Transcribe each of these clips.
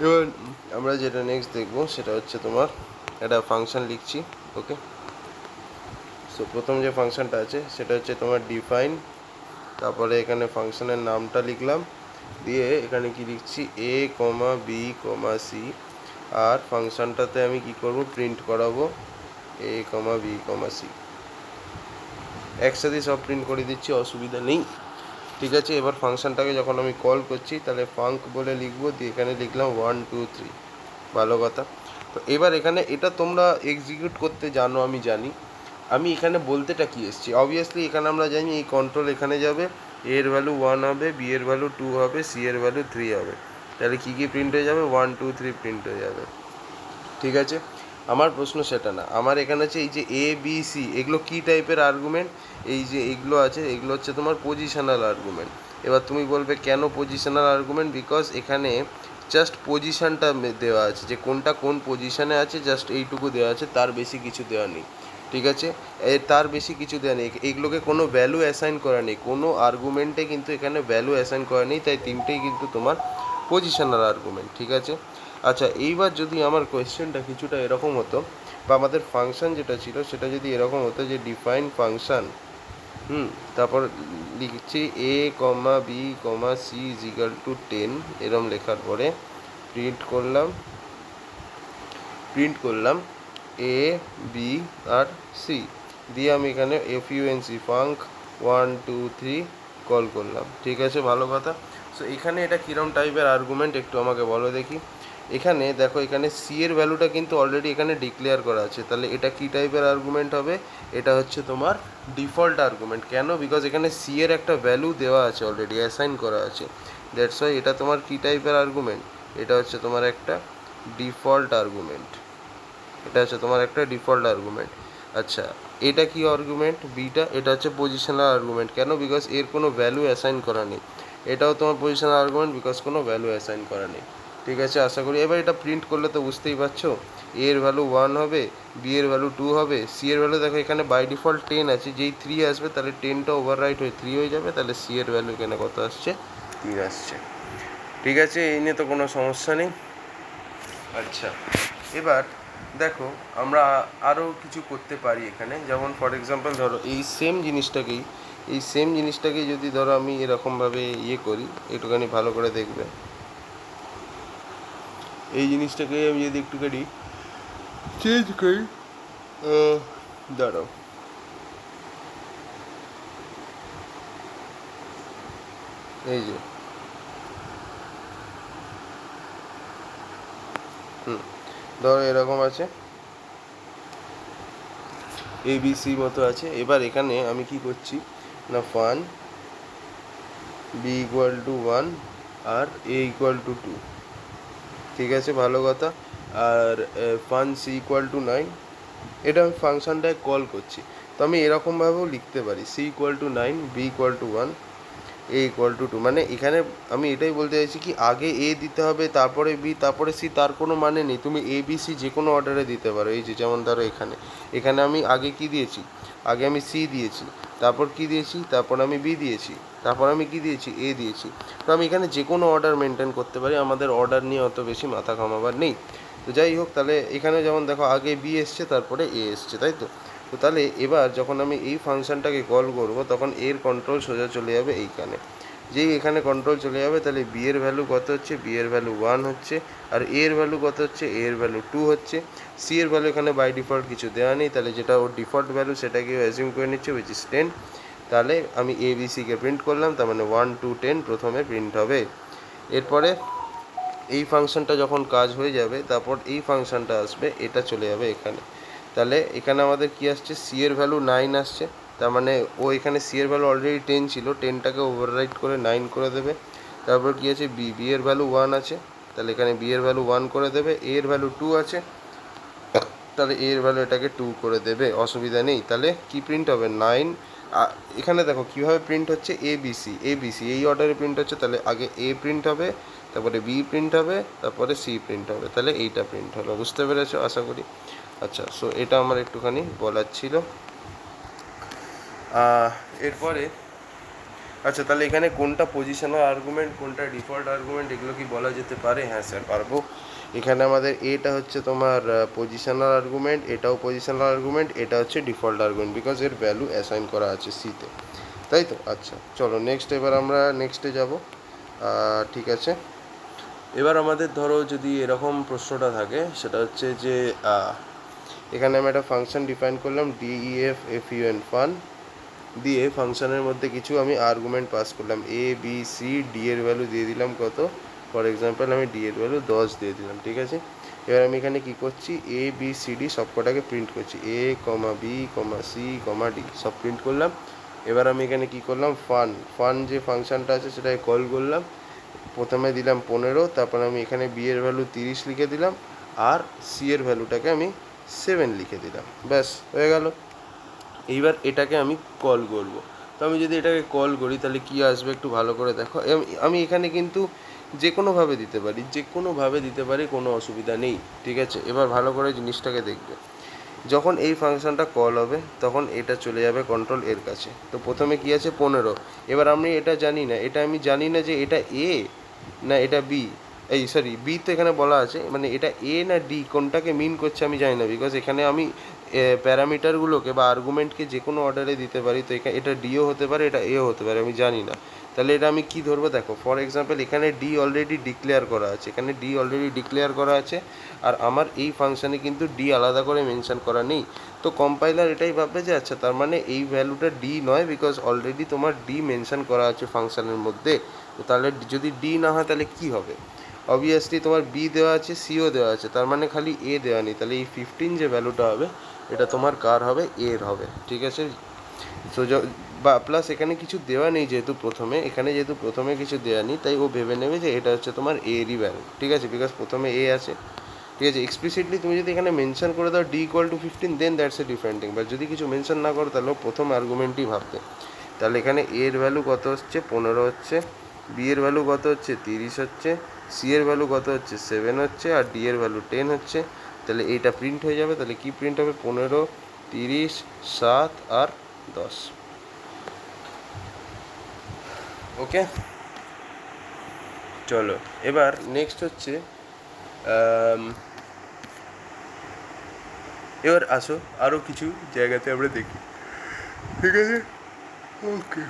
এবার আমরা যেটা নেক্সট দেখবো সেটা হচ্ছে তোমার একটা ফাংশন লিখছি। ওকে, সো প্রথম যে ফাংশনটা আছে সেটা হচ্ছে তোমার ডিফাইন, তারপরে এখানে ফাংশনের নামটা লিখলাম, দিয়ে এখানে কি লিখছি A comma B comma C, আর ফাংশনটাতে আমি কি করব প্রিন্ট করাবো এ কমা বি কমা সি। একসাথে সব প্রিন্ট করে দিচ্ছি, অসুবিধা নেই। ঠিক আছে, এবার ফাংশনটাকে যখন আমি কল করছি তাহলে ফাঙ্ক বলে লিখবো, দিয়ে এখানে লিখলাম 1 2 3। ভালো কথা। তো এবার এখানে এটা তোমরা এক্সিকিউট করতে জানো, আমি জানি। আমি এখানে বলতেটা কি এসছি, অবভিয়াসলি এখানে আমরা জানি এই কন্ট্রোল এখানে যাবে, এর ভ্যালু 1 হবে, বি এর ভ্যালু 2 হবে, সি এর ভ্যালু 3 হবে। তাহলে কী কী প্রিন্ট হয়ে যাবে, 1 2 3 প্রিন্ট হয়ে যাবে। ঠিক আছে, আমার প্রশ্ন সেটা না, আমার এখানে আছে এই যে এ বি সি, এগুলো কী টাইপের আর্গুমেন্ট, এই যে এগুলো আছে এগুলো হচ্ছে তোমার পজিশনাল আর্গুমেন্ট। এবার তুমি বলবে কেন পজিশনাল আর্গুমেন্ট, বিকজ এখানে জাস্ট পজিশানটা দেওয়া আছে, যে কোনটা কোন পজিশানে আছে, জাস্ট এইটুকু দেওয়া আছে, তার বেশি কিছু দেওয়া নেই। ঠিক আছে, তার বেশি কিছু দেওয়া নেই, এগুলোকে কোনো ভ্যালু অ্যাসাইন করা নেই, কোনো আর্গুমেন্টে কিন্তু এখানে ভ্যালু অ্যাসাইন করা নেই, তাই তিনটেই কিন্তু তোমার পজিশনাল আর্গুমেন্ট। ঠিক আছে, আচ্ছা এইবার যদি আমার কোয়েশ্চেনটা কিছুটা এরকম হতো, বা আমাদের ফাংশন যেটা ছিল সেটা যদি এরকম হতো যে ডিফাইন ফাংশন, তারপর লিখছি A comma B comma C is equal to 10, এরম লেখার পরে প্রিন্ট করলাম এ বি আর সি, দিয়ে আমি এখানে এফইউএনসি ফাঙ্ক 1 2 3 কল করলাম। ঠিক আছে, ভালো কথা। সো এখানে এটা কীরকম টাইপের আর্গুমেন্ট একটু আমাকে বলো দেখি। এখানে দেখো, এখানে সি এর ভ্যালুটা কিন্তু অলরেডি এখানে ডিক্লেয়ার করা আছে, তাহলে এটা কী টাইপের আর্গুমেন্ট হবে, এটা হচ্ছে তোমার ডিফল্ট আর্গুমেন্ট। কেন, বিকজ এখানে সি এর একটা ভ্যালু দেওয়া আছে, অলরেডি অ্যাসাইন করা আছে, দ্যাটস ওয়াই এটা তোমার কী টাইপের আর্গুমেন্ট, এটা হচ্ছে তোমার একটা ডিফল্ট আর্গুমেন্ট। এটা হচ্ছে তোমার একটা ডিফল্ট আর্গুমেন্ট। আচ্ছা, এটা কি আর্গুমেন্ট বিটা, এটা হচ্ছে পজিশনাল আর্গুমেন্ট। কেন, বিকজ এর কোনো ভ্যালু অ্যাসাইন করা নেই। এটাও তোমার পজিশনাল আর্গুমেন্ট, বিকজ কোনো ভ্যালু অ্যাসাইন করা নেই। ঠিক আছে, আশা করি এবার এটা প্রিন্ট করলে তো বুঝতেই পারছো, এ এর ভ্যালু 1 হবে, বি এর ভ্যালু 2 হবে, সি এর ভ্যালু দেখো এখানে বাই ডিফল্ট 10 আছে, যেই 3 আসবে তাহলে 10টা ওভাররাইট হয়ে 3 হয়ে যাবে, তাহলে সি এর ভ্যালু এখানে কত আসছে, 3 আসছে। ঠিক আছে, এই নিয়ে তো কোনো সমস্যা নেই। আচ্ছা, এবার দেখো আমরা আরও কিছু করতে পারি এখানে, যেমন ফর এক্সাম্পল ধরো এই সেম জিনিসটাকেই যদি ধরো আমি এরকমভাবে করি, একটুখানি ভালো করে দেখবে, এই জিনিসটাকে আমি যদি একটুখানি চেঞ্জ করি, দাঁড়াও, এই যে ধরো এরকম আছে, ABC মতো আছে। এবার এখানে আমি কি করছি না, ফান বি ইকুয়াল টু 1 আর এ ইকুয়াল টু 2। ঠিক আছে, ভালো কথা। আর ফান সি ইকুয়াল টু 9, এটা আমি ফাংশনটায় কল করছি। তো আমি এরকমভাবেও লিখতে পারি, C equal to 9, B equal to 1, A equal to 2। মানে এখানে আমি এটাই বলতে চাইছি কি, আগে এ দিতে হবে, তারপরে বি, তারপরে সি, তার কোনো মানে নেই। তুমি এ বি সি যে কোনো অর্ডারে দিতে পারো। এই যে যেমন ধরো এখানে এখানে আমি আগে কি দিয়েছি, আগে আমি সি দিয়েছি, তারপর কি দিয়েছি, তারপর আমি বি দিয়েছি, তারপর আমি কি দিয়েছি, এ দিয়েছি। তো আমি এখানে যে কোনো অর্ডার মেনটেন করতে পারি, আমাদের অর্ডার নিয়ে অত বেশি মাথা ঘামাবার নেই। তো যাই হোক, তাহলে এখানে যেমন দেখো আগে বি এসছে, তারপরে এ এসছে, তাই তো। তো তাহলে এবার যখন আমি এই ফাংশনটাকে কল করব, তখন এর কন্ট্রোল সোজা চলে যাবে এইখানে। যেই এখানে কন্ট্রোল চলে যাবে, তাহলে বি এর ভ্যালু কত হচ্ছে, বি এর ভ্যালু 1 হচ্ছে, আর এ এর ভ্যালু কত হচ্ছে, এ এর ভ্যালু 2 হচ্ছে। সি এর ভ্যালু এখানে বাই ডিফল্ট কিছু দেওয়া নেই, তাহলে যেটা ওর ডিফল্ট ভ্যালু সেটাকে অ্যাজিউম করে নিচ্ছে, উইচ ইজ 10। তাহলে আমি এ বি সিকে প্রিন্ট করলাম, তার মানে 1 2 10 প্রথমে প্রিন্ট হবে। এরপরে এই ফাংশনটা যখন কাজ হয়ে যাবে, তারপর এই ফাংশনটা আসবে, এটা চলে যাবে এখানে। তাহলে এখানে আমাদের কি আসছে, সি এর ভ্যালু 9 আসছে, তার মানে ও এখানে সি এর ভ্যালু অলরেডি 10 ছিল, 10টাকে ওভাররাইট করে 9 করে দেবে। তারপর কি আছে, বি এর ভ্যালু 1 আছে, তাহলে এখানে বি এর ভ্যালু 1 করে দেবে। এ এর ভ্যালু 2 আছে, তাহলে এ এর ভ্যালু এটাকে 2 করে দেবে, অসুবিধা নেই। তাহলে কি প্রিন্ট হবে, 9। এখানে দেখো কীভাবে প্রিন্ট হচ্ছে, এবিসি এই অর্ডারে প্রিন্ট হচ্ছে, তাহলে আগে এ প্রিন্ট হবে, তারপরে বি প্রিন্ট হবে, তারপরে সি প্রিন্ট হবে, তাহলে এইটা প্রিন্ট হলো। বুঝতে পেরেছো আশা করি। আচ্ছা, সো এটা আমার একটুখানি বলার ছিল। এরপরে আচ্ছা, তাহলে এখানে কোনটা পজিশনাল আর্গুমেন্ট, কোনটা ডিফল্ট আর্গুমেন্ট, এগুলো কি বলা যেতে পারে? হ্যাঁ স্যার, পারবো। এখানে আমাদের এটা হচ্ছে তোমার পজিশনাল আর্গুমেন্ট, এটাও পজিশনাল আর্গুমেন্ট, এটা হচ্ছে ডিফল্ট আর্গুমেন্ট, বিকজ এর ভ্যালু অ্যাসাইন করা আছে সিতে, তাই তো? আচ্ছা চলো নেক্সট, এবার আমরা নেক্সটে যাব। ঠিক আছে, এবার আমাদের ধরো যদি এরকম প্রশ্নটা থাকে, সেটা হচ্ছে যে এখানে আমি একটা ফাংশন ডিফাইন করলাম DEF ফান, দিয়ে ফাংশনের মধ্যে কিছু আমি আর্গুমেন্ট পাস করলাম, A B C D এর ভ্যালু দিয়ে দিলাম কত, ফর এক্সাম্পল আমি D এর ভ্যালু 10 দিয়ে দিলাম, ঠিক আছে? এবার আমি এখানে কি করছি, ABCD সব কটাকে প্রিন্ট করছি, A, B, C, D সব প্রিন্ট করলাম। এবার আমি এখানে কি করলাম, ফান যে ফাংশনটা আছে সেটাকে কল করলাম, প্রথমে দিলাম 15, তারপর আমি এখানে B এর ভ্যালু 30 লিখে দিলাম, আর C এর ভ্যালুটাকে আমি 7 লিখে দিলাম, ব্যাস হয়ে গেল। এইবার এটাকে আমি কল করব। তো আমি যদি এটাকে কল করি তাহলে কি আসবে একটু ভালো করে দেখো। আমি এখানে কিন্তু যে কোনোভাবে দিতে পারি, কোনো অসুবিধা নেই, ঠিক আছে? এবার ভালো করে জিনিসটাকে দেখবে, যখন এই ফাংশনটা কল হবে তখন এটা চলে যাবে কন্ট্রোল এর কাছে। তো প্রথমে কি আছে 15, এবার আমি এটা জানি না, যে এটা এ না এটা বি, এই সরি বি তো এখানে বলা আছে, মানে এটা এ না ডি কোনটাকে মিন করছে আমি জানি না, বিকজ এখানে আমি প্যারামিটারগুলোকে বা আর্গুমেন্টকে যে কোনো অর্ডারে দিতে পারি। তো এটা ডিও হতে পারে, এটা এও হতে পারে, আমি জানি না। তাহলে এটা আমি কি ধরবো দেখো, ফর এক্সাম্পল এখানে ডি অলরেডি ডিক্লেয়ার করা আছে, আর আমার এই ফাংশানে কিন্তু ডি আলাদা করে মেনশন করা নেই। তো কম্পাইলার এটাই ভাববে যে আচ্ছা তার মানে এই ভ্যালুটা ডি নয়, বিকজ অলরেডি তোমার ডি মেনশন করা আছে ফাংশানের মধ্যে। তো তাহলে যদি ডি না হয় তাহলে কি হবে? অবভিয়াসলি তোমার বি দেওয়া আছে, সিও দেওয়া আছে, তার মানে খালি এ দেওয়া নেই। তাহলে এই 15 যে ভ্যালুটা হবে এটা তোমার কার হবে? এর হবে, ঠিক আছে? সো বা প্লাস এখানে কিছু দেওয়া নেই, যেহেতু প্রথমে কিছু দেওয়া নেই, তাই ও ভেবে নেবে যে এটা হচ্ছে তোমার এরই ভ্যালু, ঠিক আছে? বিকজ প্রথমে এ আছে, ঠিক আছে? এক্সপ্লিসিটলি তুমি যদি এখানে মেনশন করে দাও D = 15, then that's a different thing. But যদি কিছু মেনশন না করো তাহলে প্রথম আর্গুমেন্টই ভাববে। তাহলে এখানে এর ভ্যালু কত হচ্ছে? 15 হচ্ছে, বি এর ভ্যালু কত হচ্ছে? 30 হচ্ছে, সি এর ভ্যালু কত হচ্ছে? 7 হচ্ছে, আর ডি এর ভ্যালু 10 হচ্ছে। তাহলে এইটা প্রিন্ট হয়ে যাবে। তাহলে কি প্রিন্ট হবে? 15, 30, 7 আর 10। ওকে, চলো এবার নেক্সট হচ্ছে এবার আসো আরও কিছু জায়গাতে আমরা দেখি, ঠিক আছে? ওকে,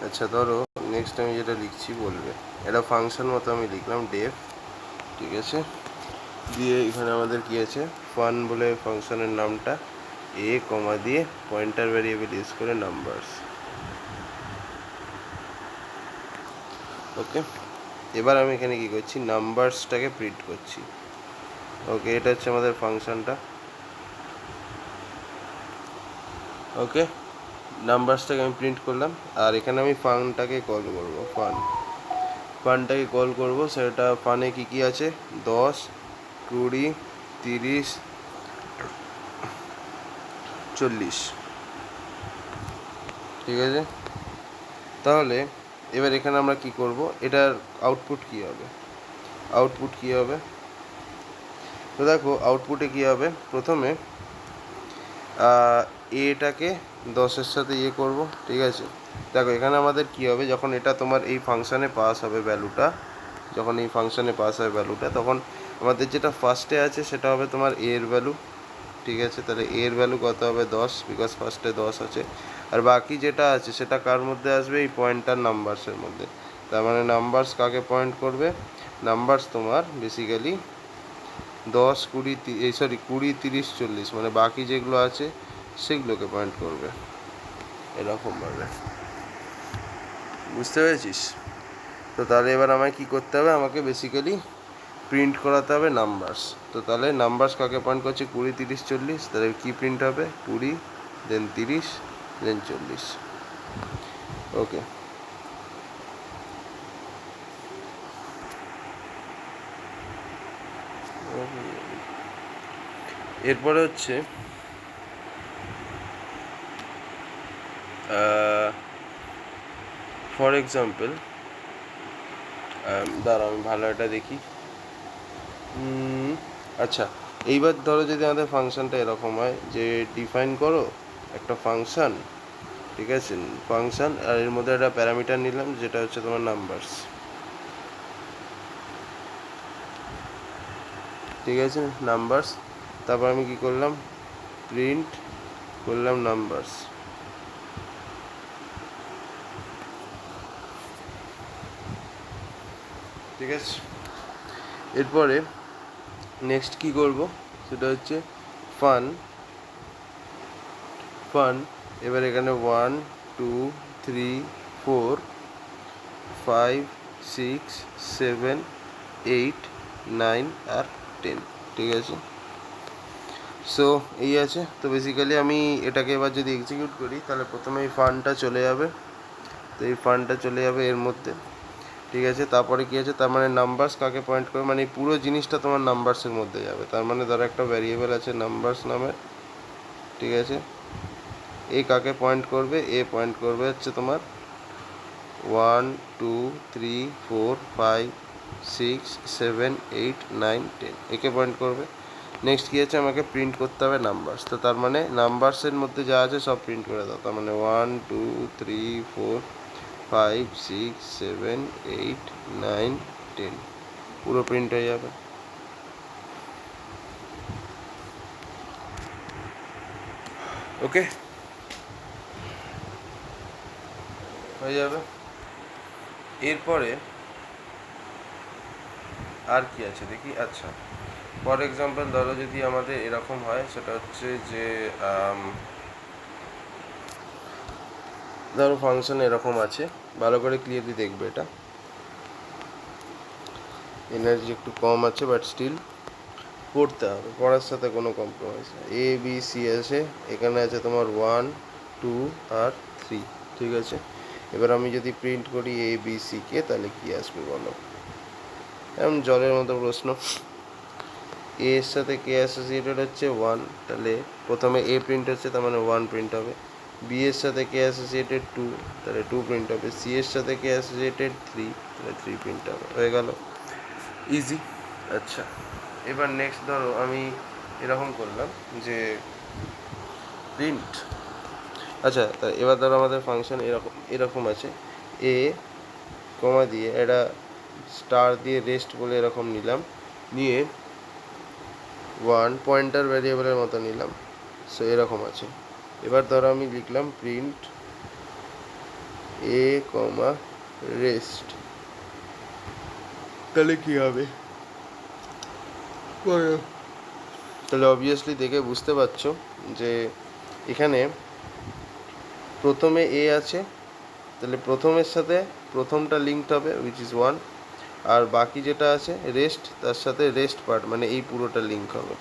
আচ্ছা ধরো নেক্সট আমি যেটা লিখছি বলবে, এটা ফাংশন মতো আমি লিখলাম ডেফ, ঠিক আছে? দিয়ে এখানে আমাদের কি আছে, ফান বলে ফাংশনের নামটা, এ কমা দিয়ে পয়েন্টার ভ্যারিয়েবল ইউজ করে নাম্বারস। ওকে, এবার আমি এখানে কি করছি, নাম্বারসটাকে প্রিন্ট করছি। ওকে, এটা হচ্ছে আমাদের ফাংশনটা। ওকে, নাম্বারসটাকে আমি প্রিন্ট করলাম, আর এখানে আমি ফানটাকে কল করবো, সেটা ফানে কি কি আছে, 10, 20, 30, 40, ঠিক আছে? তাহলে এবার এখানে আমরা কি করব, এটার আউটপুট কি হবে? তো দেখো আউটপুটে কি হবে, প্রথমে এটাকে 10-এর সাথে করব, ঠিক আছে? দেখো এখানে আমাদের কি হবে, যখন এটা তোমার এই ফাংশানে পাস হবে ভ্যালুটা, তখন আমাদের যেটা ফার্স্টে আছে সেটা হবে তোমার এর ভ্যালু, ঠিক আছে? তাহলে এর ভ্যালু কত হবে? 10, বিকজ ফার্স্টে 10 আছে। আর বাকি যেটা আছে সেটা কার মধ্যে আসবে? এই পয়েন্টার নাম্বারসের মধ্যে। তার মানে নাম্বারস কাকে পয়েন্ট করবে? নাম্বারস তোমার বেসিক্যালি 10, 20, 30, 40, মানে বাকি যেগুলো আছে সেগুলোকে পয়েন্ট করবে, এরকমভাবে। বুঝতে পেরেছিস? তো তাহলে এবার আমায় কী করতে হবে, আমাকে বেসিক্যালি প্রিন্ট করাতে হবে নাম্বারস। তো তাহলে নাম্বারস কাকে পয়েন্ট করছে? 20, 30, 40। তাহলে কী প্রিন্ট হবে? 20, দেন 30, দেন 40। ওকে, এরপরে হচ্ছে ফর এক্সাম্পল দাঁড়াও আমি ভালো এটা দেখি। আচ্ছা, এইবার ধরো যদি আমাদের ফাংশনটা এরকম হয় যে ডিফাইন করো একটা ফাংশন, ঠিক আছে, ফাংশন, আর এর মধ্যে একটা প্যারামিটার নিলাম যেটা হচ্ছে তোমার নাম্বারস, ঠিক আছে, নাম্বারস। তারপর আমি কি করলাম, প্রিন্ট করলাম নাম্বারস, ঠিক আছে। এরপরে নেক্সট কি করব সেটা হচ্ছে ফান। এবার এখানে 1 2 3 4 5 6 7 8 9 আর 10, ঠিক আছে। সো এই আছে। তো বেসিক্যালি আমি এটাকে এবার যদি এক্সিকিউট করি তাহলে প্রথমে এই ফানটা চলে যাবে, তো এই ফানটা চলে যাবে এর মধ্যে, ঠিক আছে। তারপরে কী আছে, তার মানে নাম্বারস কাকে পয়েন্ট করে, মানে এই পুরো জিনিসটা তোমার নাম্বারসের মধ্যে যাবে। তার মানে ধরো একটা ভ্যারিয়েবল আছে নাম্বারস নামের, ঠিক আছে। এ কাকে পয়েন্ট করবে, এ পয়েন্ট করবে হচ্ছে তোমার 1 2 3 4 5 6 7 8 9 10, একে পয়েন্ট করবে। নেক্সট কী আছে, আমাকে প্রিন্ট করতে হবে নাম্বারস। তো তার মানে নাম্বারসের মধ্যে যা আছে সব প্রিন্ট করে দাও। তার মানে 1 2 3 4 5 6 7 8 9 10 পুরো প্রিন্ট হয়ে যাবে। ওকে, হয়ে যাবে। এরপরে আর কি আছে দেখি। আচ্ছা, ফর এক্সাম্পল ধরো যদি আমাদের এরকম হয়, সেটা হচ্ছে যে ধরো ফাংশন এরকম আছে, ভালো করে ক্লিয়ারলি দেখবে, এটা এনার্জি একটু কম আছে বাট স্টিল পড়তে হবে, পড়ার সাথে কোনো কম্প্রোমাইজ নেই। এ বি সি আছে, এখানে আছে তোমার 1 2 আর 3, ঠিক আছে। এবার আমি যদি প্রিন্ট করি এ বি সি কে, তাহলে কি আসবে বলো, এমন জলের মতো প্রশ্ন। এ এর সাথে কে অ্যাসোসিয়েটেড হচ্ছে 1, তাহলে প্রথমে এ প্রিন্ট হচ্ছে, তার মানে 1 প্রিন্ট হবে। বি এর সাথে কে অ্যাসোসিয়েটেড 2, তাহলে 2 প্রিন্ট হবে। সি এর সাথে কে অ্যাসোসিয়েটেড 3, তাহলে 3 প্রিন্ট হবে। হয়ে গেল, ইজি। আচ্ছা, এবার নেক্সট ধরো আমি এরকম করলাম যে প্রিন্ট, আচ্ছা তা এবার ধরো আমাদের ফাংশন এরকম এরকম আছে, এ কমা দিয়ে এটা স্টার দিয়ে রেস্ট বলে এরকম নিলাম, নিয়ে 1 পয়েন্টার ভ্যারিয়েবলের মতো নিলাম। সো এরকম আছে। এবার ধরো আমি লিখলাম প্রিন্ট এ কমা রেস্ট, তাহলে কি হবে, তাহলে অবভিয়াসলি দেখে বুঝতে পারছো যে এখানে প্রথমে এ আছে, তাহলে প্রথমের সাথে প্রথমটা লিঙ্কড হবে উইচ ইজ 1, আর বাকি যেটা আছে রেস্ট, তার সাথে রেস্ট পার্ট মানে এই পুরোটা লিঙ্ক হবে।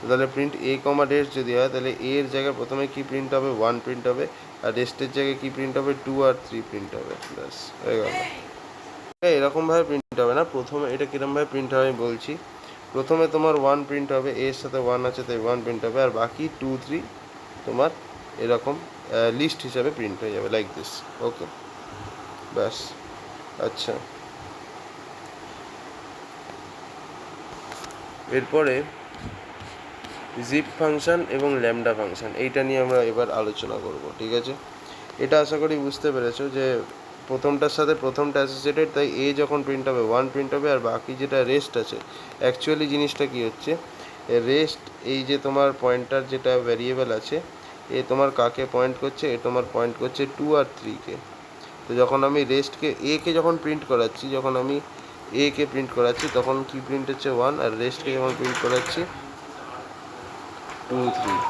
তাহলে প্রিন্ট এ কমা রেস্ট যদি হয়, তাহলে এ এর জায়গায় প্রথমে কি প্রিন্ট হবে, 1 প্রিন্ট হবে, আর রেস্টের জায়গায় কি প্রিন্ট হবে, 2 আর 3 প্রিন্ট হবে। ব্যাস হয়ে গেল। এরকমভাবে প্রিন্ট হবে না, প্রথমে এটা কীরকমভাবে প্রিন্ট হবে আমি বলছি। প্রথমে তোমার 1 প্রিন্ট হবে, এর সাথে 1 আছে তাই 1 প্রিন্ট হবে, আর বাকি 2 3 তোমার এরকম লিস্ট হিসাবে প্রিন্ট হয়ে যাবে, লাইক দিস। ওকে, ব্যাস। আচ্ছা, এরপরে জিপ ফাংশন এবং ল্যামডা ফাংশন, এইটা নিয়ে আমরা এবার আলোচনা করব, ঠিক আছে। এটা আশা করি বুঝতে পেরেছো যে প্রথমটার সাথে প্রথমটা অ্যাসোসিয়েটেড, তাই এ যখন প্রিন্ট হবে 1 প্রিন্ট হবে, আর বাকি যেটা রেস্ট আছে, অ্যাকচুয়ালি জিনিসটা কি হচ্ছে, রেস্ট এই যে তোমার পয়েন্টার যেটা ভ্যারিয়েবল আছে, এ তোমার কাকে পয়েন্ট করছে, এ তোমার পয়েন্ট করছে 2 আর 3 কে। তো যখন আমি রেস্টকে এ কে যখন প্রিন্ট করাচ্ছি, যখন আমি এ কে প্রিন্ট করাচ্ছি তখন কি প্রিন্ট হচ্ছে 1, আর রেস্টকে যখন প্রিন্ট করাচ্ছি 2 3।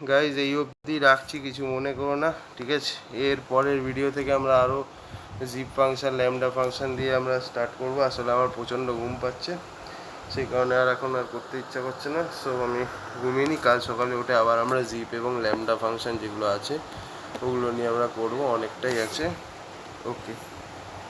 গাইজ এই অবধি রাখছি, কিছু মনে করো না, ঠিক আছে। এর পরের ভিডিও থেকে আমরা আরও জিপ ফাংশন ল্যামডা ফাংশন দিয়ে আমরা স্টার্ট করবো। আসলে আমার প্রচণ্ড ঘুম পাচ্ছে, সেই কারণে আর এখন আর করতে ইচ্ছা করছে না। সো আমি ঘুমিয়ে নিই, কাল সকালে উঠে আবার আমরা জিপ এবং ল্যামডা ফাংশন যেগুলো আছে ওগুলো নিয়ে আমরা করবো, অনেকটাই আছে। ওকে।